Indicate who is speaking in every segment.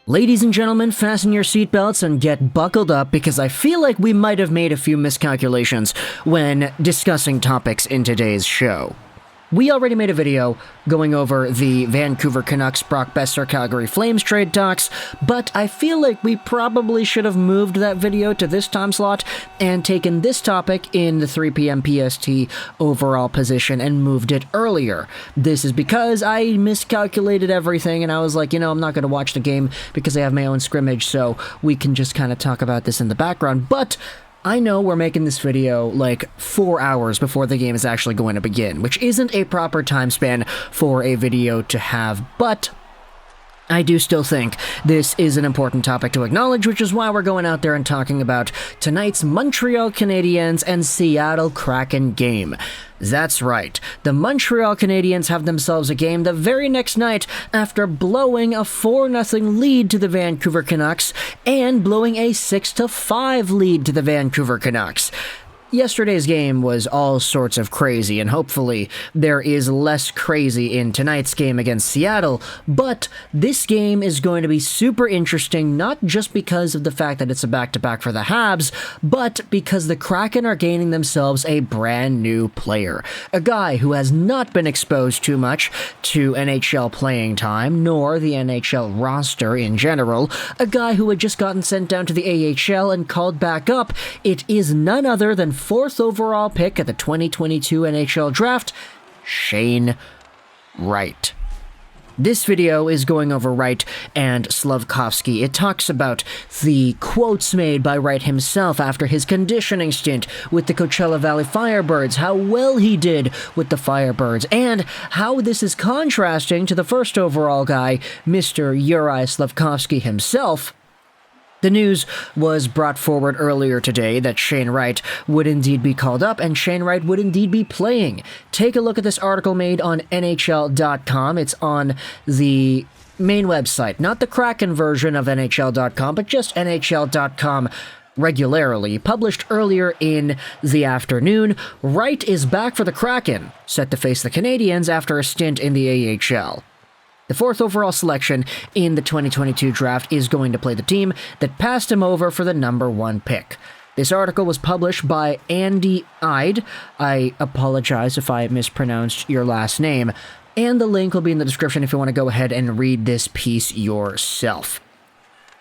Speaker 1: Ladies and gentlemen, fasten your seatbelts and get buckled up because I feel like we might have made a few miscalculations when discussing topics in today's show. We already made a video going over the Vancouver Canucks Brock Besser Calgary Flames trade talks, but I feel like we probably should have moved that video to this time slot and taken this topic in the 3 p.m. PST overall position and moved it earlier. This is because I miscalculated everything and I was like, I'm not going to watch the game because I have my own scrimmage, so we can just kind of talk about this in the background, but I know we're making this video like 4 hours before the game is actually going to begin, which isn't a proper time span for a video to have, but I do still think this is an important topic to acknowledge, which is why we're going out there and talking about tonight's Montreal Canadiens and Seattle Kraken game. That's right, the Montreal Canadiens have themselves a game the very next night after blowing a 4-0 lead to the Vancouver Canucks and blowing a 6-5 lead to the Vancouver Canucks. Yesterday's game was all sorts of crazy, and hopefully there is less crazy in tonight's game against Seattle, but this game is going to be super interesting, not just because of the fact that it's a back-to-back for the Habs, but because the Kraken are gaining themselves a brand new player. A guy who has not been exposed too much to NHL playing time, nor the NHL roster in general. A guy who had just gotten sent down to the AHL and called back up. It is none other than 4th overall pick at the 2022 NHL Draft, Shane Wright. This video is going over Wright and Slavkovsky. It talks about the quotes made by Wright himself after his conditioning stint with the Coachella Valley Firebirds, how well he did with the Firebirds, and how this is contrasting to the 1st overall guy, Mr. JURAJ SLAFKOVSKY himself. The news was brought forward earlier today that Shane Wright would indeed be called up and Shane Wright would indeed be playing. Take a look at this article made on NHL.com. It's on the main website, not the Kraken version of NHL.com, but just NHL.com regularly. Published earlier in the afternoon, Wright is back for the Kraken, set to face the Canadiens after a stint in the AHL. The 4th overall selection in the 2022 draft is going to play the team that passed him over for the number 1 pick. This article was published by Andy Ide. I apologize if I mispronounced your last name, and the link will be in the description if you want to go ahead and read this piece yourself.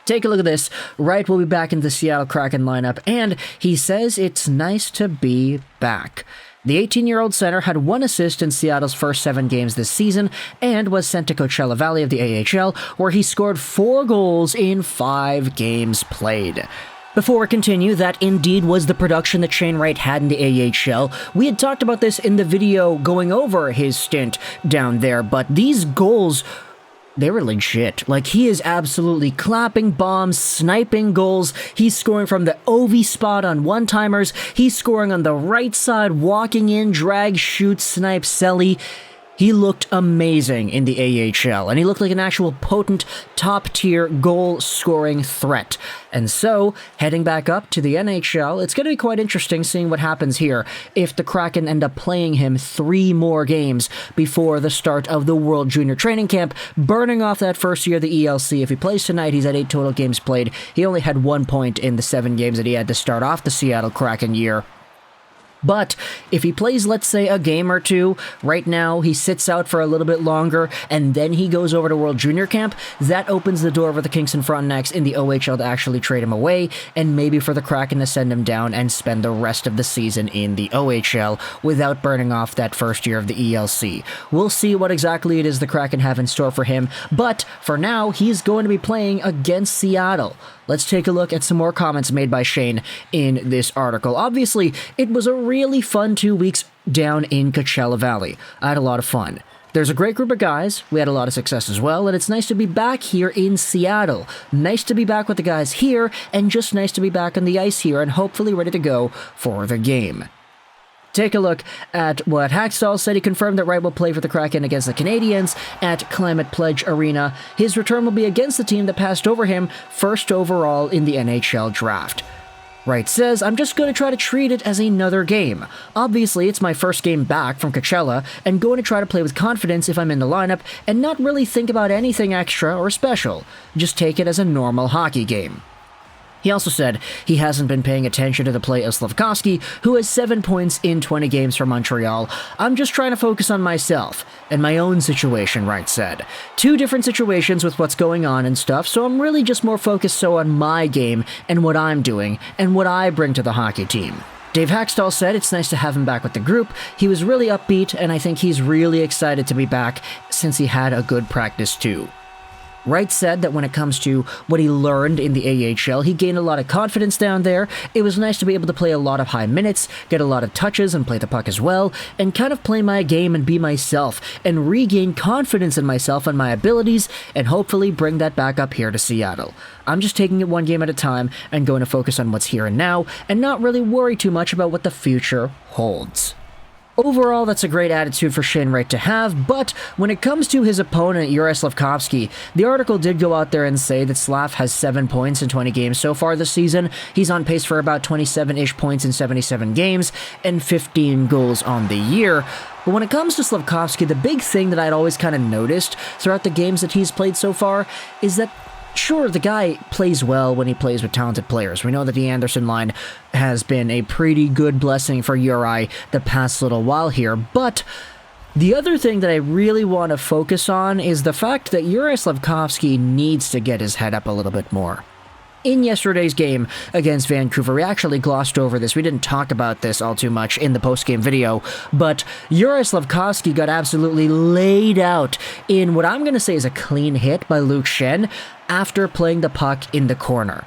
Speaker 1: Take a look at this. Wright will be back in the Seattle Kraken lineup, and he says it's nice to be back. The 18-year-old center had 1 assist in Seattle's first 7 games this season and was sent to Coachella Valley of the AHL, where he scored 4 goals in 5 games played. Before we continue, that indeed was the production that Shane Wright had in the AHL. We had talked about this in the video going over his stint down there, but these goals, they were legit. Like, he is absolutely clapping bombs, sniping goals. He's scoring from the OV spot on one-timers. He's scoring on the right side, walking in, drag, shoot, snipe, celly. He looked amazing in the AHL, and he looked like an actual potent, top-tier goal-scoring threat. And so, heading back up to the NHL, it's going to be quite interesting seeing what happens here if the Kraken end up playing him 3 more games before the start of the World Junior Training Camp, burning off that first year of the ELC. If he plays tonight, he's at 8 total games played. He only had 1 point in the 7 games that he had to start off the Seattle Kraken year. But if he plays, let's say, a game or 2, right now he sits out for a little bit longer, and then he goes over to World Junior Camp, that opens the door for the Kingston Frontenacs in the OHL to actually trade him away, and maybe for the Kraken to send him down and spend the rest of the season in the OHL without burning off that first year of the ELC. We'll see what exactly it is the Kraken have in store for him, but for now, he's going to be playing against Seattle. Let's take a look at some more comments made by Shane in this article. Obviously, it was a really fun 2 weeks down in Coachella Valley. I had a lot of fun. There's a great group of guys. We had a lot of success as well, and it's nice to be back here in Seattle. Nice to be back with the guys here, and just nice to be back on the ice here and hopefully ready to go for the game. Take a look at what Hackstall said. He confirmed that Wright will play for the Kraken against the Canadiens at Climate Pledge Arena. His return will be against the team that passed over him 1st overall in the NHL Draft. Wright says, I'm just going to try to treat it as another game. Obviously, it's my first game back from Coachella, and going to try to play with confidence if I'm in the lineup, and not really think about anything extra or special. Just take it as a normal hockey game. He also said he hasn't been paying attention to the play of Slafkovsky, who has 7 points in 20 games for Montreal. I'm just trying to focus on myself and my own situation, Wright said. 2 different situations with what's going on and stuff, so I'm really just more focused on my game and what I'm doing and what I bring to the hockey team. Dave Hackstall said it's nice to have him back with the group. He was really upbeat, and I think he's really excited to be back since he had a good practice too. Wright said that when it comes to what he learned in the AHL, he gained a lot of confidence down there. It was nice to be able to play a lot of high minutes, get a lot of touches and play the puck as well, and kind of play my game and be myself, and regain confidence in myself and my abilities, and hopefully bring that back up here to Seattle. I'm just taking it one game at a time and going to focus on what's here and now, and not really worry too much about what the future holds. Overall, that's a great attitude for Shane Wright to have, but when it comes to his opponent, JURAJ SLAFKOVSKY, the article did go out there and say that Slav has 7 points in 20 games so far this season. He's on pace for about 27-ish points in 77 games, and 15 goals on the year. But when it comes to Slafkovsky, the big thing that I'd always kind of noticed throughout the games that he's played so far is that sure, the guy plays well when he plays with talented players. We know that the Anderson line has been a pretty good blessing for Uri the past little while here, but the other thing that I really want to focus on is the fact that JURAJ SLAFKOVSKY needs to get his head up a little bit more. In yesterday's game against Vancouver, we actually glossed over this. We didn't talk about this all too much in the post-game video, but JURAJ SLAFKOVSKY got absolutely laid out in what I'm going to say is a clean hit by Luke Schenn after playing the puck in the corner.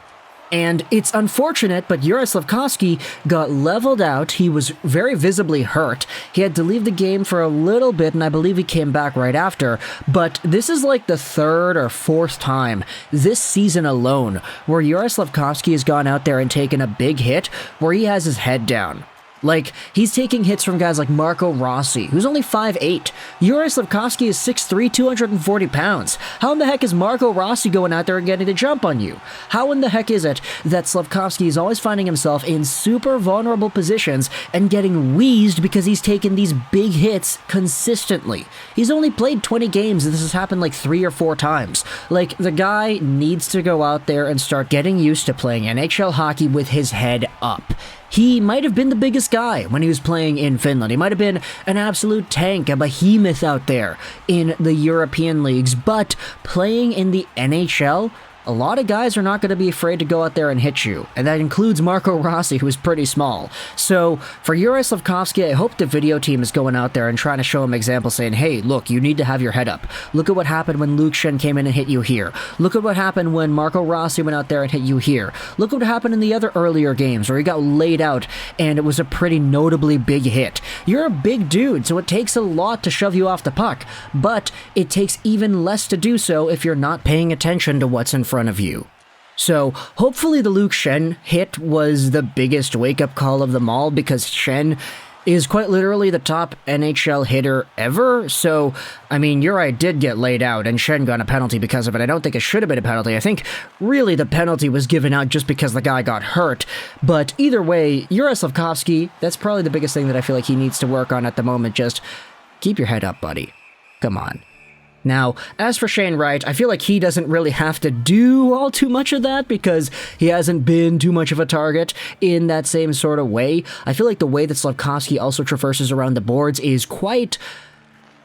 Speaker 1: And it's unfortunate, but JURAJ SLAFKOVSKY got leveled out. He was very visibly hurt. He had to leave the game for a little bit, and I believe he came back right after. But this is like the 3rd or 4th time this season alone where JURAJ SLAFKOVSKY has gone out there and taken a big hit where he has his head down. Like, he's taking hits from guys like Marco Rossi, who's only 5'8". JURAJ SLAFKOVSKY is 6'3", 240 pounds. How in the heck is Marco Rossi going out there and getting a jump on you? How in the heck is it that Slafkovsky is always finding himself in super vulnerable positions and getting wheezed because he's taken these big hits consistently? He's only played 20 games, and this has happened like 3 or 4 times. Like, the guy needs to go out there and start getting used to playing NHL hockey with his head up. He might have been the biggest guy when he was playing in Finland. He might have been an absolute tank, a behemoth out there in the European leagues, but playing in the NHL, a lot of guys are not going to be afraid to go out there and hit you, and that includes Marco Rossi, who is pretty small. So, for JURAJ SLAFKOVSKY, I hope the video team is going out there and trying to show him examples, saying, hey, look, you need to have your head up. Look at what happened when Luke Schenn came in and hit you here. Look at what happened when Marco Rossi went out there and hit you here. Look what happened in the other earlier games where he got laid out, and it was a pretty notably big hit. You're a big dude, so it takes a lot to shove you off the puck, but it takes even less to do so if you're not paying attention to what's in front of you. So hopefully the Luke Schenn hit was the biggest wake-up call of them all, because Schenn is quite literally the top NHL hitter ever. So, I mean, Uri did get laid out, and Schenn got a penalty because of it. I don't think it should have been a penalty. I think, really, the penalty was given out just because the guy got hurt. But either way, JURAJ SLAFKOVSKY, that's probably the biggest thing that I feel like he needs to work on at the moment. Just keep your head up, buddy. Come on. Now, as for Shane Wright, I feel like he doesn't really have to do all too much of that because he hasn't been too much of a target in that same sort of way. I feel like the way that Slafkovsky also traverses around the boards is quite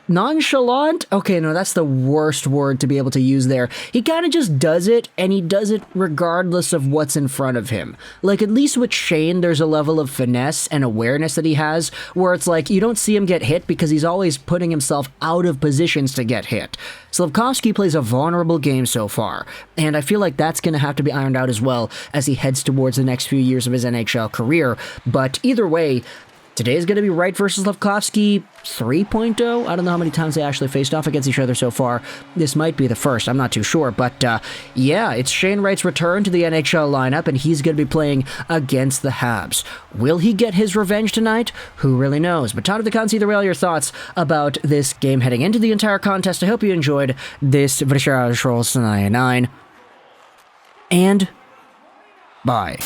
Speaker 1: nonchalant? Okay, no, that's the worst word to be able to use there. He kind of just does it, and he does it regardless of what's in front of him. Like, at least with Shane, there's a level of finesse and awareness that he has, where it's like, you don't see him get hit because he's always putting himself out of positions to get hit. Slafkovsky plays a vulnerable game so far, and I feel like that's going to have to be ironed out as well as he heads towards the next few years of his NHL career. But either way, today is going to be Wright versus Slafkovsky 3.0. I don't know how many times they actually faced off against each other so far. This might be the first. I'm not too sure. But yeah, it's Shane Wright's return to the NHL lineup, and he's going to be playing against the Habs. Will he get his revenge tonight? Who really knows? But time to consider all your thoughts about this game heading into the entire contest. I hope you enjoyed this JURAJ SLAFKOVSKY, and bye.